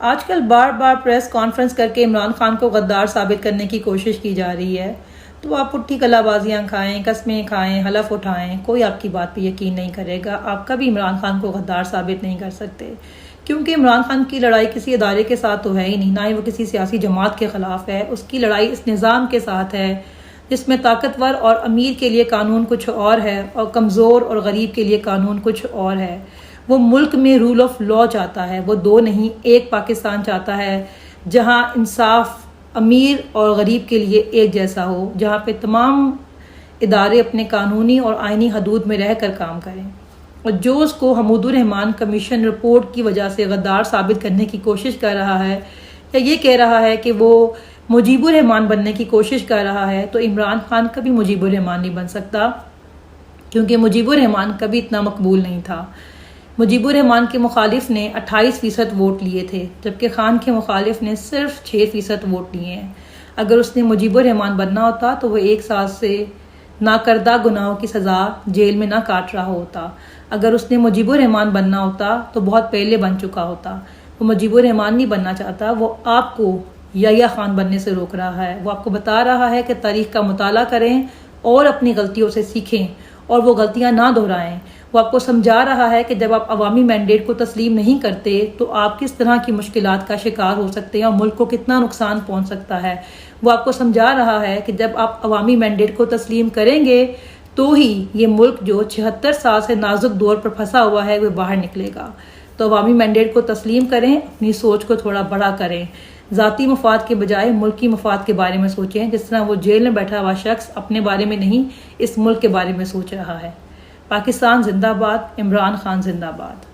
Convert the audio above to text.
आजकल बार बार press conference करके इमरान खान को गद्दार साबित करने की कोशिश की जा रही है। तो आप पुट्ठी कलाबाजियां खाएं, कस्में खाएं, हलफ उठाएं, कोई आपकी बात पे यकीन नहीं करेगा। आप कभी इमरान खान को गद्दार साबित नहीं कर सकते, क्योंकि इमरान खान की लड़ाई किसी अदारे के साथ तो है ही नहीं, ना ही वो किसी सियासी जमात के खिलाफ है। उसकी लड़ाई इस निज़ाम के साथ है जिसमें ताकतवर और अमीर के लिए कानून कुछ और है और कमज़ोर और गरीब के लिए कानून कुछ और है। वो मुल्क में रूल ऑफ लॉ चाहता है, वो दो नहीं एक पाकिस्तान चाहता है, जहां इंसाफ अमीर और गरीब के लिए एक जैसा हो, जहां पे तमाम इदारे अपने कानूनी और आइनी हदूद में रहकर काम करें। और जो उसको हमीदुर रहमान कमीशन रिपोर्ट की वजह से गद्दार साबित करने की कोशिश कर रहा है या ये कह रहा है कि वो मुजीबुर रहमान बनने की कोशिश कर रहा है, तो इमरान खान कभी मुजीबुर रहमान नहीं बन सकता, क्योंकि मुजीबुर रहमान कभी इतना मकबूल नहीं था। मुजीबुर रहमान के मुखालिफ ने 28% वोट लिए थे, जबकि खान के मुखालिफ ने सिर्फ 6% वोट लिए हैं। अगर उसने मुजीबुर रहमान बनना होता तो वह 1 साल से नाकर्दा गुनाहों की सज़ा जेल में ना काट रहा होता। अगर उसने मुजीबुर रहमान बनना होता तो बहुत पहले बन चुका होता। वो मुजीबुर रहमान नहीं बनना चाहता, वो आपको याह्या खान बनने से रोक रहा है। वो आपको बता रहा है कि तारीख का मुताला करें और अपनी गलतियों से सीखें और वो गलतियां ना दोहराएं। वो आपको समझा रहा है कि जब आप अवामी मैंडेट को तस्लीम नहीं करते तो आप किस तरह की मुश्किलात का शिकार हो सकते हैं और मुल्क को कितना नुकसान पहुंच सकता है। वो आपको समझा रहा है कि जब आप अवामी मैंडेट को तस्लीम करेंगे तो ही ये मुल्क जो 76 साल से नाजुक दौर पर फंसा हुआ है वह बाहर निकलेगा। तो अवामी मैंडेट को तस्लीम करें, अपनी सोच को थोड़ा बड़ा करें, ज़ाती मफाद के बजाय मुल्की मफाद के बारे में सोचें। जिस तरह वो जेल में बैठा हुआ शख्स अपने बारे में नहीं, इस मुल्क के बारे में सोच रहा है। पाकिस्तान जिंदाबाद, इमरान खान जिंदाबाद।